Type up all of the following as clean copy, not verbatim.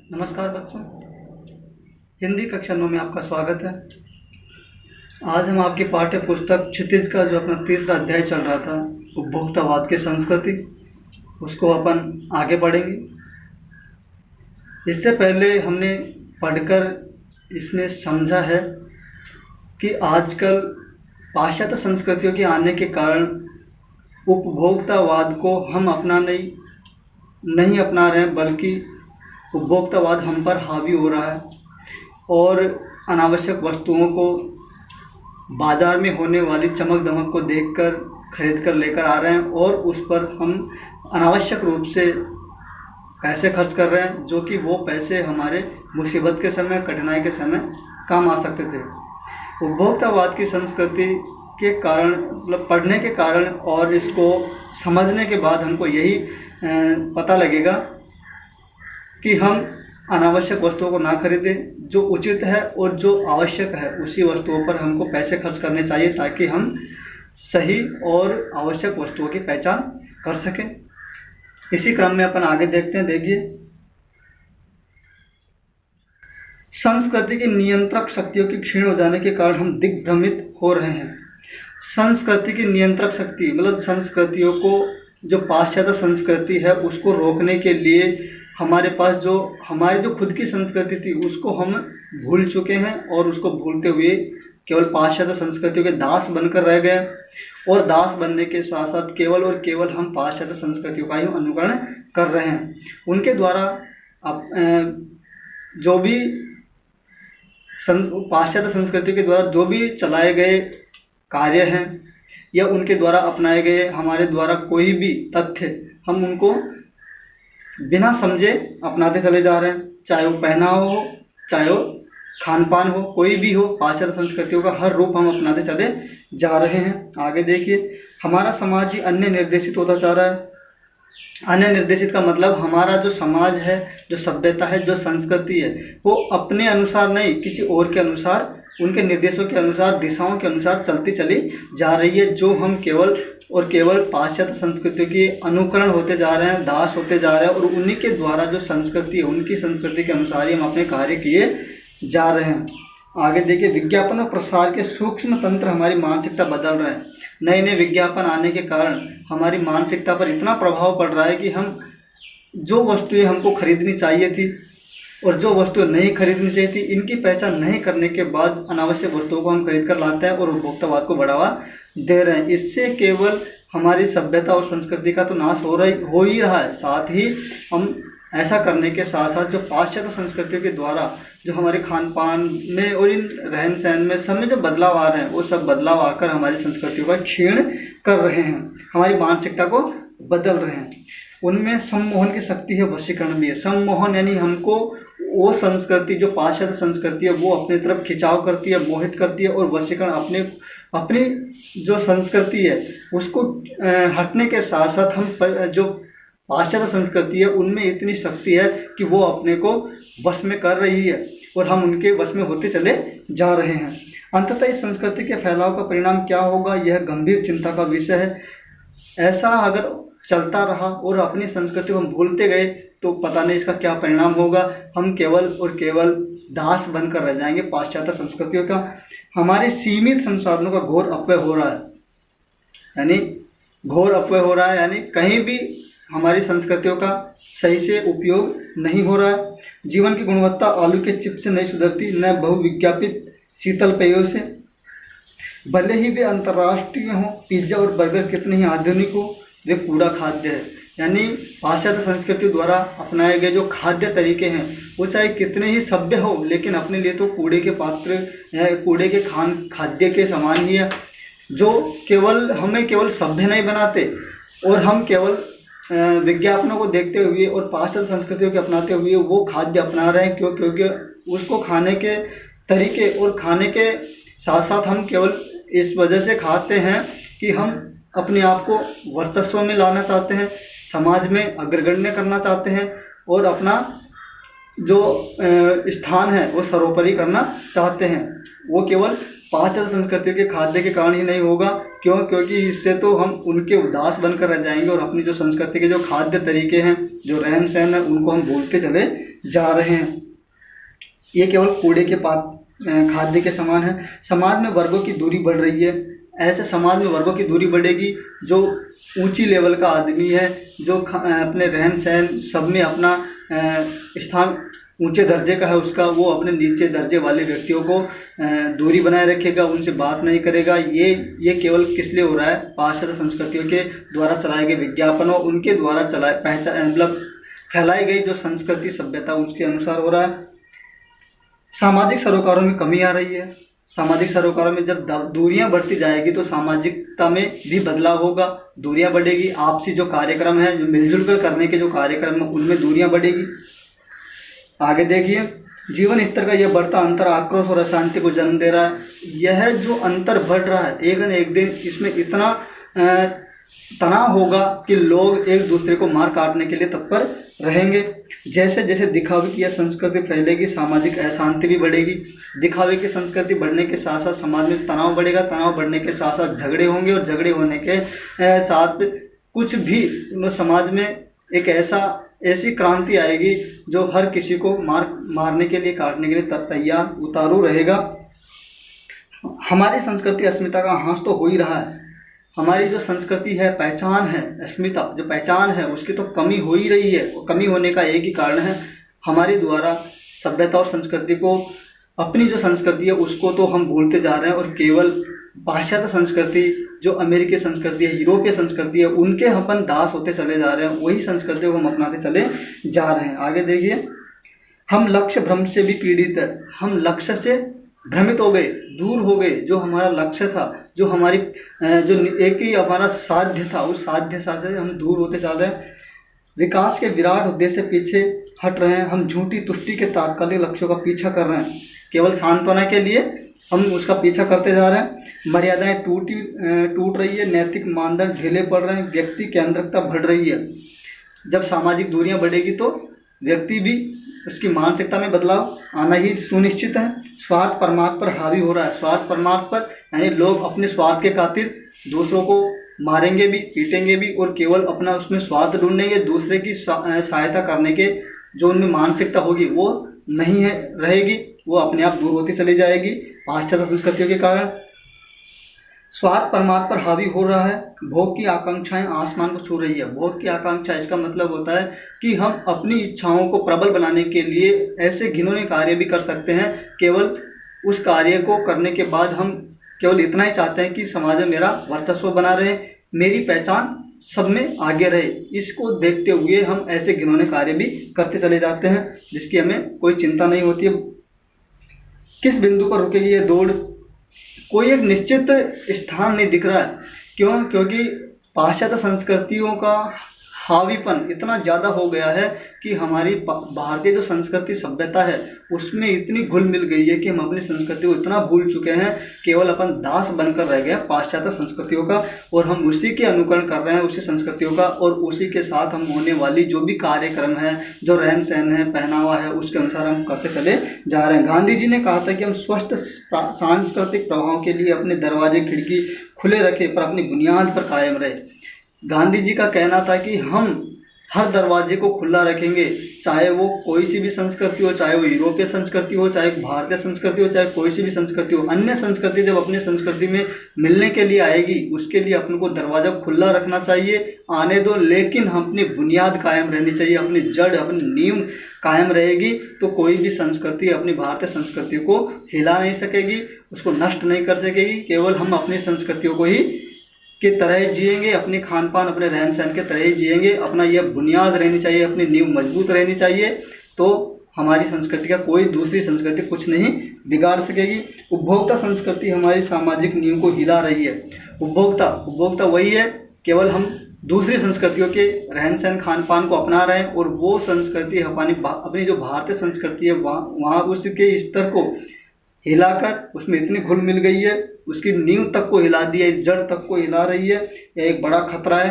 नमस्कार बच्चों, हिंदी कक्षा 9 में आपका स्वागत है। आज हम आपकी पाठ्य पुस्तक क्षितिज का जो अपना तीसरा अध्याय चल रहा था, उपभोक्तावाद की संस्कृति, उसको अपन आगे पढ़ेंगे। इससे पहले हमने पढ़कर इसमें समझा है कि आजकल पाश्चात्य संस्कृतियों के आने के कारण उपभोक्तावाद को हम नहीं अपना रहे हैं, बल्कि उपभोक्तावाद हम पर हावी हो रहा है और अनावश्यक वस्तुओं को बाज़ार में होने वाली चमक दमक को देखकर खरीद कर लेकर आ रहे हैं और उस पर हम अनावश्यक रूप से पैसे खर्च कर रहे हैं, जो कि वो पैसे हमारे मुसीबत के समय, कठिनाई के समय काम आ सकते थे। उपभोक्तावाद की संस्कृति के कारण, मतलब पढ़ने के कारण और इसको समझने के बाद हमको यही पता लगेगा कि हम अनावश्यक वस्तुओं को ना खरीदें। जो उचित है और जो आवश्यक है उसी वस्तुओं पर हमको पैसे खर्च करने चाहिए, ताकि हम सही और आवश्यक वस्तुओं की पहचान कर सकें। इसी क्रम में अपन आगे देखते हैं। देखिए, संस्कृति की नियंत्रक शक्तियों की क्षीण हो जाने के कारण हम दिग्भ्रमित हो रहे हैं। संस्कृति की नियंत्रक शक्ति मतलब संस्कृतियों को, जो पाश्चात्य संस्कृति है उसको रोकने के लिए हमारे पास हमारी जो खुद की संस्कृति थी उसको हम भूल चुके हैं और उसको भूलते हुए केवल पाश्चात्य संस्कृतियों के दास बनकर रह गए और दास बनने के साथ साथ केवल और केवल हम पाश्चात्य संस्कृतियों का ही अनुकरण कर रहे हैं। उनके द्वारा जो भी पाश्चात्य संस्कृति के द्वारा जो भी चलाए गए कार्य हैं या उनके द्वारा अपनाए गए हमारे द्वारा कोई भी तथ्य, हम उनको बिना समझे अपनाते चले जा रहे हैं। चाहे वो पहनावा हो, चाहे वो खान पान हो, कोई भी हो, पाश्चात्य संस्कृतियों का हर रूप हम अपनाते चले जा रहे हैं। आगे देखिए, हमारा समाज ही अन्य निर्देशित होता जा रहा है। अन्य निर्देशित का मतलब हमारा जो समाज है, जो सभ्यता है, जो संस्कृति है, वो अपने अनुसार नहीं, किसी और के अनुसार, उनके निर्देशों के अनुसार, दिशाओं के अनुसार चलती चली जा रही है। जो हम केवल और केवल पाश्चात्य संस्कृति के अनुकरण होते जा रहे हैं, दास होते जा रहे हैं और उन्हीं के द्वारा जो संस्कृति है उनकी संस्कृति के अनुसार ही हम अपने कार्य किए जा रहे हैं। आगे देखिए, विज्ञापन और प्रसार के सूक्ष्म तंत्र हमारी मानसिकता बदल रहे हैं। नए नए विज्ञापन आने के कारण हमारी मानसिकता पर इतना प्रभाव पड़ रहा है कि हम जो वस्तुएं हमको खरीदनी चाहिए थी और जो वस्तुएं नहीं खरीदनी चाहिए थी, इनकी पहचान नहीं करने के बाद अनावश्यक वस्तुओं को हम खरीद कर लाते हैं और उपभोक्तावाद को बढ़ावा दे रहे हैं। इससे केवल हमारी सभ्यता और संस्कृति का तो नाश हो ही रहा है, साथ ही हम ऐसा करने के साथ साथ जो पाश्चात्य संस्कृतियों के द्वारा जो हमारे खान पान में और इन रहन सहन में सब में जो बदलाव आ रहे हैं, वो सब बदलाव आकर हमारी संस्कृतियों का क्षीण कर रहे हैं, हमारी मानसिकता को बदल रहे हैं। उनमें सम्मोहन की शक्ति है, वशीकरण भी है। सम्मोहन यानी हमको वो संस्कृति, जो पाश्चात्य संस्कृति है, वो अपनी तरफ खिंचाव करती है, मोहित करती है, और वशीकरण अपनी जो संस्कृति है उसको हटने के साथ साथ हम जो पाश्चात्य संस्कृति है उनमें इतनी शक्ति है कि वो अपने को वश में कर रही है और हम उनके वश में होते चले जा रहे हैं। अंततः इस संस्कृति के फैलाव का परिणाम क्या होगा, यह गंभीर चिंता का विषय है। ऐसा अगर चलता रहा और अपनी संस्कृति को हम भूलते गए तो पता नहीं इसका क्या परिणाम होगा। हम केवल और केवल दास बनकर रह जाएंगे पाश्चात्य संस्कृतियों का। हमारे सीमित संसाधनों का घोर अपव्यय हो रहा है, यानी कहीं भी हमारी संस्कृतियों का सही से उपयोग नहीं हो रहा है। जीवन की गुणवत्ता आलू के चिप से नहीं सुधरती, न बहुविज्ञापित शीतल पेयों से, भले ही वे अंतर्राष्ट्रीय हों। पिज्जा और बर्गर कितने ही आधुनिक हो, वे कूड़ा खाद्य है। यानी पाश्चात्य संस्कृति द्वारा अपनाए गए जो खाद्य तरीके हैं वो चाहे कितने ही सभ्य हो, लेकिन अपने लिए तो कूड़े के पात्र है, कूड़े के खाद्य के समान ही है, जो हमें केवल सभ्य नहीं बनाते और हम केवल विज्ञापनों को देखते हुए और पाश्चात्य संस्कृतियों के अपनाते हुए वो खाद्य अपना रहे हैं। क्योंकि उसको खाने के तरीके और खाने के साथ साथ हम केवल इस वजह से खाते हैं कि हम अपने आप को वर्चस्व में लाना चाहते हैं, समाज में अग्रगण्य करना चाहते हैं और अपना जो स्थान है वो सर्वोपरि करना चाहते हैं। वो केवल पाश्चात्य संस्कृति के खाद्य के कारण ही नहीं होगा, क्योंकि इससे तो हम उनके उदास बनकर रह जाएंगे और अपनी जो संस्कृति के जो खाद्य तरीके हैं, जो रहन सहन है, उनको हम भूलते चले जा रहे हैं। ये केवल कूड़े के पात खाद्य के समान है। समाज में वर्गों की दूरी बढ़ रही है। ऐसे समाज में वर्गों की दूरी बढ़ेगी। जो ऊंची लेवल का आदमी है, जो अपने रहन सहन सब में अपना स्थान ऊंचे दर्जे का है उसका, वो अपने नीचे दर्जे वाले व्यक्तियों को दूरी बनाए रखेगा, उनसे बात नहीं करेगा। ये केवल किस लिए हो रहा है? पाश्चात्य संस्कृतियों के द्वारा चलाए गए विज्ञापनों, उनके द्वारा मतलब फैलाई गई जो संस्कृति सभ्यता, उसके अनुसार हो रहा है। सामाजिक सरोकारों में कमी आ रही है। सामाजिक सरोकारों में जब दूरियां बढ़ती जाएगी तो सामाजिकता में भी बदलाव होगा। दूरियां बढ़ेगी, आपसी जो कार्यक्रम है, जो मिलजुल कर करने के जो कार्यक्रम है, उनमें दूरियां बढ़ेगी। आगे देखिए, जीवन स्तर का यह बढ़ता अंतर आक्रोश और अशांति को जन्म दे रहा है। यह जो अंतर बढ़ रहा है, एक न एक दिन इसमें इतना तनाव होगा कि लोग एक दूसरे को मार काटने के लिए तत्पर रहेंगे। जैसे जैसे दिखावे की यह संस्कृति फैलेगी, सामाजिक अशांति भी बढ़ेगी। दिखावे की संस्कृति बढ़ने के साथ साथ समाज में तनाव बढ़ेगा। तनाव बढ़ने के साथ साथ झगड़े होंगे, और झगड़े होने के साथ कुछ भी समाज में एक ऐसी क्रांति आएगी जो हर किसी को मारने के लिए, काटने के लिए तैयार उतारू रहेगा। हमारी संस्कृति अस्मिता का हाँस तो हो ही रहा है। हमारी जो संस्कृति है, पहचान है, अस्मिता जो पहचान है, उसकी तो कमी हो ही रही है। कमी होने का एक ही कारण है, हमारे द्वारा सभ्यता और संस्कृति को, अपनी जो संस्कृति है उसको तो हम भूलते जा रहे हैं, और केवल पाश्चात्य संस्कृति, जो अमेरिकी संस्कृति है, यूरोपीय संस्कृति है, उनके अपन दास होते चले जा रहे हैं। वही संस्कृति को हम अपनाते चले जा रहे हैं। आगे देखिए, हम लक्ष्य भ्रम से भी पीड़ित है। हम लक्ष्य से भ्रमित हो गए, दूर हो गए। जो हमारा लक्ष्य था, जो हमारी जो एक ही हमारा साध्य था, उस साध्य से हम दूर होते जा रहे हैं। विकास के विराट उद्देश्य से पीछे हट रहे हैं। हम झूठी तुष्टि के तात्कालिक लक्ष्यों का पीछा कर रहे हैं। केवल सांत्वना के लिए हम उसका पीछा करते जा रहे हैं। मर्यादाएं टूट रही है, नैतिक मानदंड ढीले पड़ रहे हैं, व्यक्ति केंद्रिकता बढ़ रही है। जब सामाजिक दूरियां बढ़ेगी तो व्यक्ति भी, उसकी मानसिकता में बदलाव आना ही सुनिश्चित है। स्वार्थ परमार्थ पर हावी हो रहा है। स्वार्थ परमार्थ पर यानी लोग अपने स्वार्थ के खातिर दूसरों को मारेंगे भी, पीटेंगे भी, और केवल अपना उसमें स्वार्थ ढूंढेंगे। दूसरे की सहायता करने के जो उनमें मानसिकता होगी वो नहीं है रहेगी, वो अपने आप दूर होती चली जाएगी पाश्चात्य संस्कृतियों के कारण। स्वार्थ परमार्थ पर हावी हो रहा है। भोग की आकांक्षाएं आसमान को छू रही है। भोग की आकांक्षा, इसका मतलब होता है कि हम अपनी इच्छाओं को प्रबल बनाने के लिए ऐसे घिनौने कार्य भी कर सकते हैं। केवल उस कार्य को करने के बाद हम केवल इतना ही चाहते हैं कि समाज में मेरा वर्चस्व बना रहे, मेरी पहचान सब में आगे रहे। इसको देखते हुए हम ऐसे घिनौने कार्य भी करते चले जाते हैं, जिसकी हमें कोई चिंता नहीं होती है। किस बिंदु पर रुकेगी ये दौड़? कोई एक निश्चित स्थान नहीं दिख रहा है। क्यों? क्योंकि पाश्चात्य संस्कृतियों का हावीपन इतना ज़्यादा हो गया है कि हमारी भारतीय जो संस्कृति सभ्यता है उसमें इतनी घुल मिल गई है कि हम अपनी संस्कृति को इतना भूल चुके हैं। केवल अपन दास बनकर रह गए पाश्चात्य संस्कृतियों का, और हम उसी के अनुकरण कर रहे हैं, उसी संस्कृतियों का, और उसी के साथ हम होने वाली जो भी कार्यक्रम है, जो रहन सहन है, पहनावा है, उसके अनुसार हम करते चले जा रहे हैं। गांधी जी ने कहा था कि हम स्वस्थ सांस्कृतिक प्रभाव के लिए अपने दरवाजे खिड़की खुले रखें, पर अपनी बुनियाद पर कायम रहे। गांधी जी का कहना था कि हम हर दरवाजे को खुला रखेंगे, चाहे वो कोई सी भी संस्कृति हो, चाहे वो यूरोपीय संस्कृति हो, चाहे भारतीय संस्कृति हो, चाहे कोई सी भी संस्कृति हो। अन्य संस्कृति जब अपनी संस्कृति में मिलने के लिए आएगी, उसके लिए अपन को दरवाजा खुला रखना चाहिए, आने दो, लेकिन हम अपनी बुनियाद कायम रहनी चाहिए, अपनी जड़, अपनी नींव कायम रहेगी। तो कोई भी संस्कृति अपनी भारतीय संस्कृति को हिला नहीं सकेगी, उसको नष्ट नहीं कर सकेगी। केवल हम अपनी संस्कृतियों को ही की तरह जिएंगे, अपने खान पान, अपने रहन सहन के तरह ही जिएंगे। अपना यह बुनियाद रहनी चाहिए, अपनी नींव मजबूत रहनी चाहिए, तो हमारी संस्कृति का कोई दूसरी संस्कृति कुछ नहीं बिगाड़ सकेगी। उपभोक्ता संस्कृति हमारी सामाजिक नींव को हिला रही है। उपभोक्ता वही है, केवल हम दूसरी संस्कृतियों के रहन सहन खान पान को अपना रहे हैं, और वो संस्कृति अपनी जो भारतीय संस्कृति है वहाँ उसके स्तर को हिलाकर उसमें इतनी घुल मिल गई है, उसकी नींव तक को हिला दी है, जड़ तक को हिला रही है। यह एक बड़ा खतरा है।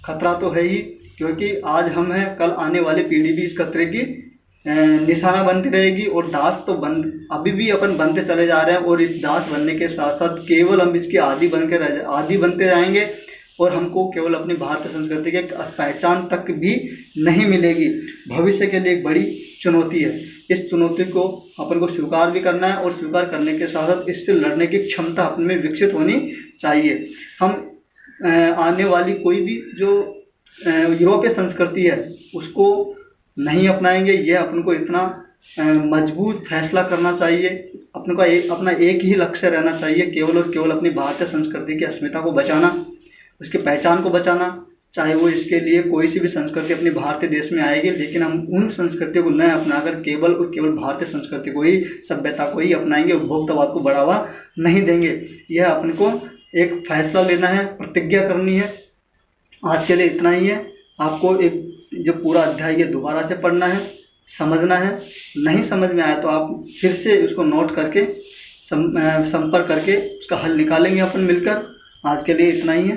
खतरा तो है ही, क्योंकि आज हम हैं, कल आने वाली पीढ़ी भी इस खतरे की निशाना बनती रहेगी। और दास तो अभी भी अपन बनते चले जा रहे हैं, और इस दास बनने के साथ साथ केवल हम इसके आदी बनते जाएंगे। और हमको केवल अपनी भारतीय संस्कृति की पहचान तक भी नहीं मिलेगी। भविष्य के लिए एक बड़ी चुनौती है। इस चुनौती को अपन को स्वीकार भी करना है और स्वीकार करने के साथ साथ इससे लड़ने की क्षमता अपने में विकसित होनी चाहिए। हम आने वाली कोई भी जो यूरोपीय संस्कृति है उसको नहीं अपनाएंगे। यह अपन को इतना मजबूत फैसला करना चाहिए, अपने का अपना एक ही लक्ष्य रहना चाहिए, केवल और केवल अपनी भारतीय संस्कृति की अस्मिता को बचाना, उसकी पहचान को बचाना। चाहे वो इसके लिए कोई सी भी संस्कृति अपने भारतीय देश में आएगी, लेकिन हम उन संस्कृतियों को न अपनाकर केवल और केवल भारतीय संस्कृति को ही, सभ्यता को ही अपनाएंगे, उपभोक्तावाद को बढ़ावा नहीं देंगे। यह अपन को एक फैसला लेना है, प्रतिज्ञा करनी है। आज के लिए इतना ही है। आपको एक जो पूरा अध्याय ये दोबारा से पढ़ना है, समझना है। नहीं समझ में आया तो आप फिर से उसको नोट करके संपर्क करके उसका हल निकालेंगे अपन मिलकर। आज के लिए इतना ही है।